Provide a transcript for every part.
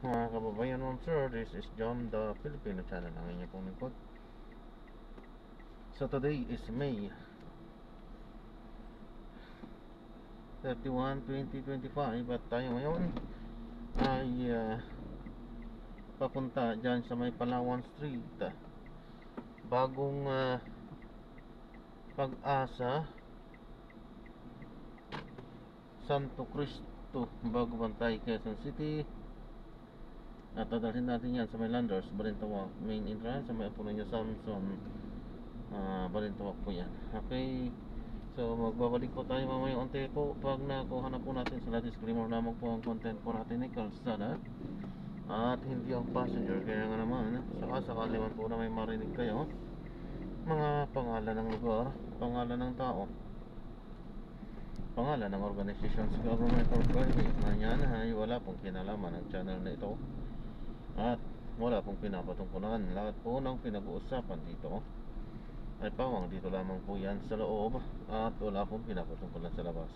Mga kababayan, ma'am sir, this is John, the Filipino channel, ang inyong pong lingkod. So today is May 31, 2025 at tayo ngayon ay papunta dyan sa may Palawan Street, bagong Pag-asa, Santo Cristo, Bago Bantay, Quezon City. At dadalhin natin yan sa may Landers, Balintawak main entrance, sa may Apuno niya Samson, Balintawak po yan. Okay, so magbabalik po tayo mamaya unti po pag nakuha na po natin sa disclaimer lamang po ang content po natin ni kalsada at hindi ang passenger. Kaya nga naman, sakasakali man po na may marinig kayo mga pangalan ng lugar, pangalan ng tao, pangalan ng organizations, government or private na yan ay wala pong kinalaman ng channel na ito at wala pong pinapatungkulan. Lahat po ng pinag-uusapan dito ay pawang dito lamang po yan sa loob at wala pong pinapatungkulan sa labas.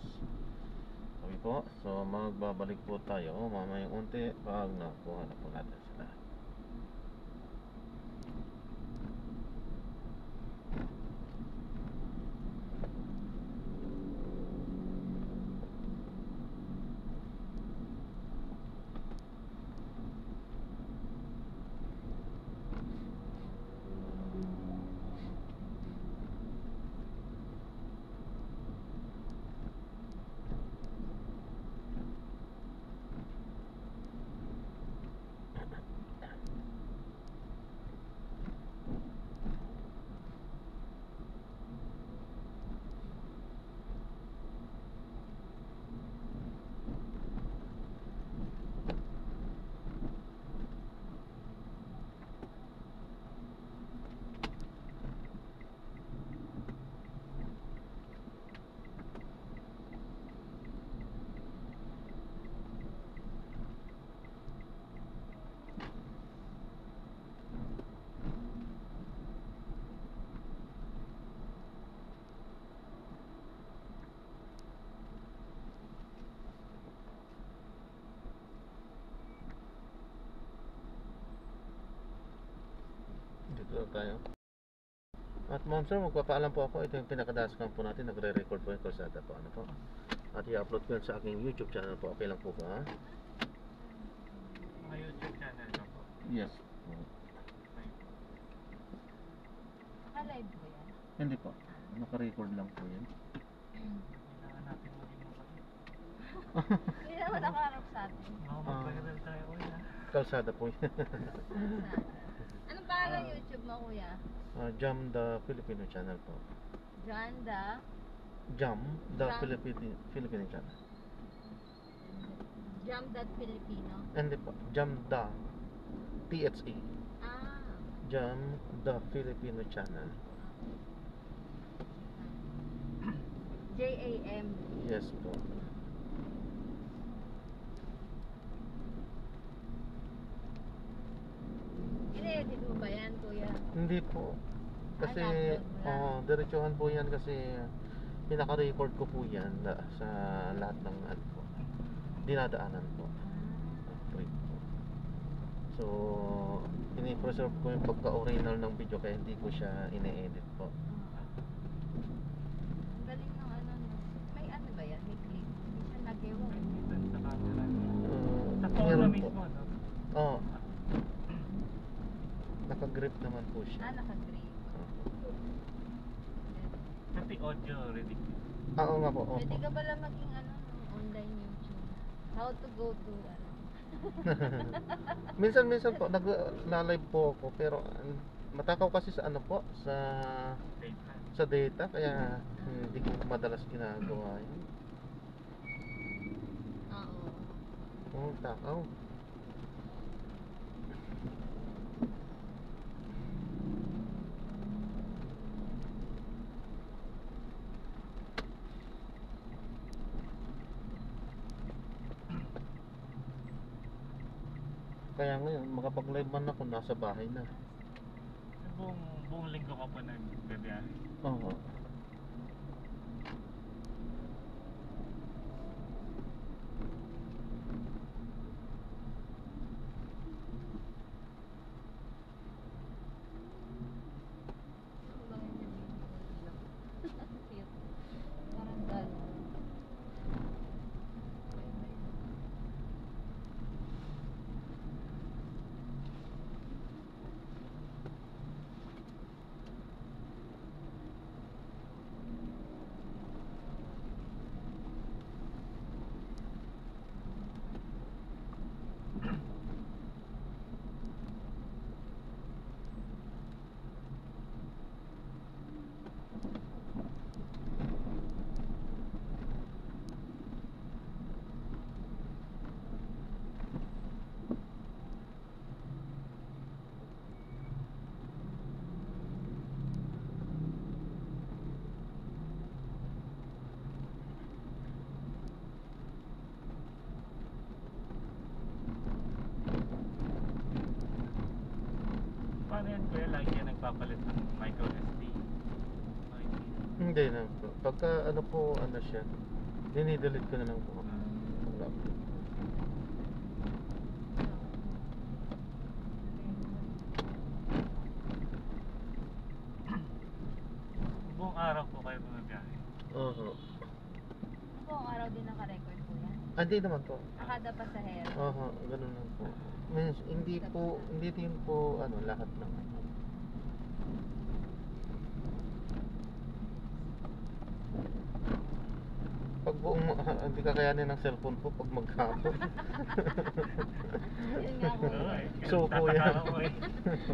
Okay po, so magbabalik po tayo mamayang unti pag nakuha na po natin sila. Dito tayo. At ma'am sir, magpapaalam po ako. Ito yung pinakadaskan po natin. Nagre-record po yung kalsada po. Ano po? At i-upload ko yun sa aking YouTube channel po. Okay lang po ba? Mga YouTube channel ko po. Yes. Naka-live po yan? Hindi po. Naka-record lang po yan. Kailangan natin maging makalit. Hindi naman nakaharap sa atin. Magpagagal tayo ko yan. Kalsada po yan. Anong pangalan YouTube mo, kuya? Jam the Filipino channel po. John the... Jam the Jam. Filipino channel. Jam that Filipino? Hindi po. Jam the THE. Ah. Jam the Filipino channel. J-A-M. Yes po. Ine-edit mo ba yan, kuya? Hindi po. Kasi, upload mo lang. diretsuhan po yan kasi pinaka-record ko po yan sa lahat ng ano po. Dinadaanan po. Trip po. So, ini-preserve ko yung pagka-original ng video kaya hindi ko siya ine-edit po. Ang galing ng ano, no? May ano ba yan? May clip? Hindi siya nag-ewan. Minsan sa camera. Sa Meron phone na po. mismo, no? Oo. Naka-grip naman po siya. Ah, naka-green. Pati audio ready. Oo nga po. Pwede Opo. ka pala maging ano, online YouTube. How to go to, ano? Minsan po nag-live po ako pero matakaw kasi sa ano po sa Data. data kaya hindi ko madalas ginagawa yun. Oo. Oo, takaw. Kaya ngayon makapag-live man ako nasa bahay na. Buong linggo ka pa nagbibiyahe. Oo. Kuya, lagi yan nagpapalit ng micro SD. Okay. Hindi na po. Pagka ano po, ano siya, dinidelete ko na lang po. Wala po. Buong araw po kayo bumabiyahe. Oo. Buong araw din naka-record po yan. Hindi naman po. Kada pasahero. Oo, ganun lang po. Hindi din po, ano, lahat ng ano. Pag buong, hindi kakayanin ng cellphone po pag maghapon. Yun nga po. Oo, eh. So, po yan. Tataka ko eh.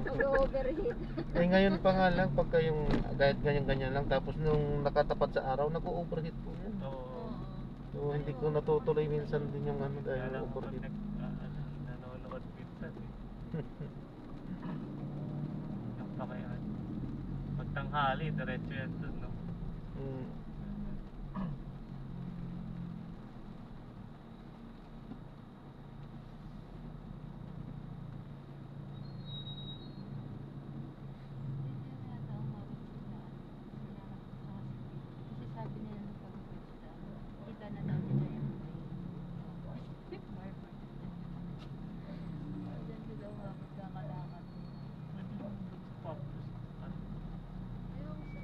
Mag-overheat. Ngayon pa nga lang, pagka yung, kahit ganyan-ganyan lang, tapos nung nakatapat sa araw, nag-overheat po yan. Oo. So, hindi ko natutuloy minsan din yung ano dahil Kaya lang overheat. nanonood minsan eh. Yung pakayan. Pag tanghali, diretso yan dun, no? Mm. Kasi sabi nila nung pag-birthday, kita na daw nila yung marmar. Diyan sila magkakalakad. Pwede mo dun sa Papos. Ano? Ayun sa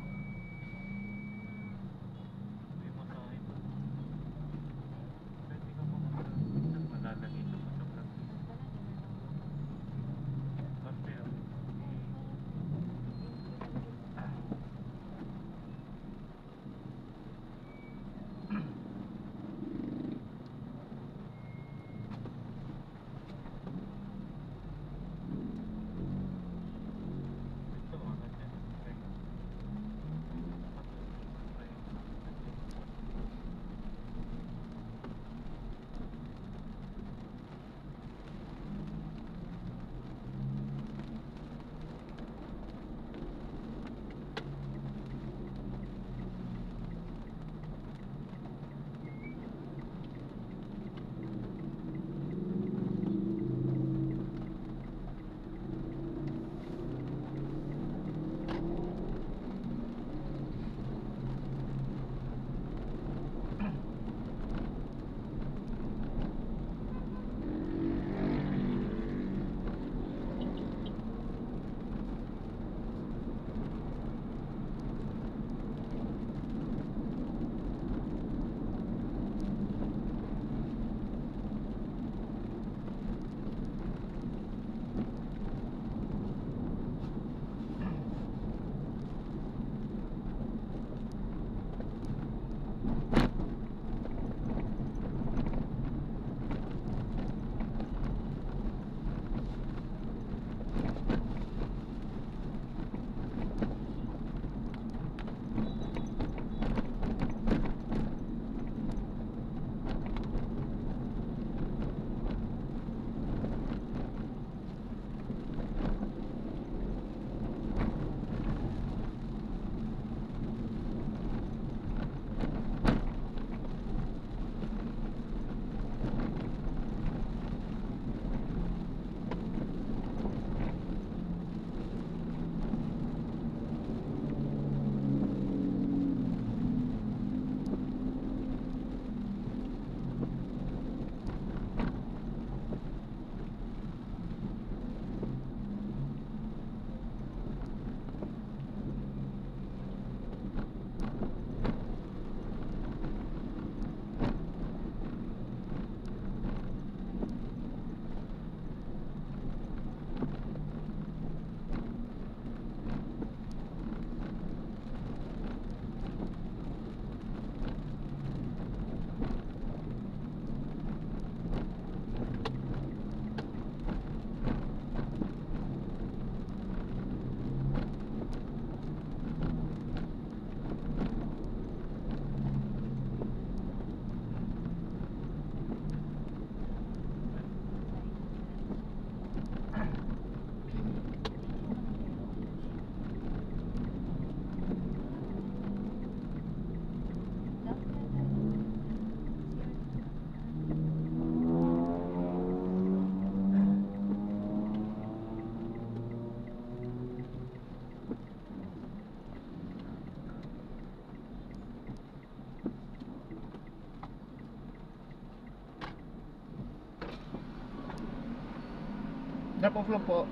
Drop off lang po.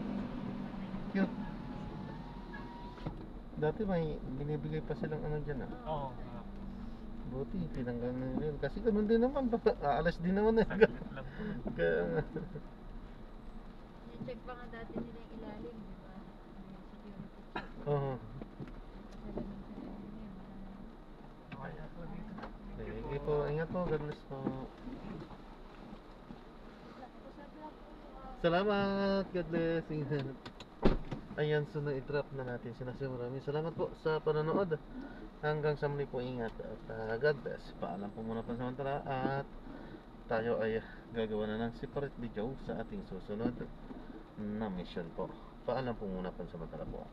Cute. Dati may binibigay pa silang ano dyan ah. Oo. Buti, tinanggal na yun. Kasi ganun din naman, aalas din naman eh. Saglit lang. Kaya nga. I-check pa nga dati nila yung ilalim, di ba? Yung security check. Oo. Sa ganun sa ilalim yun. Kaya po dito. Sige po, ingat po, God bless po. Salamat, God bless. Ingat. Ayan, so na-drop na natin sila. Maraming salamat po sa panonood. Hanggang sa muli po, ingat at God bless. Paalam po muna pansamantala at tayo ay gagawa na ng separate video sa ating susunod na mission po. Paalam po muna pansamantala po.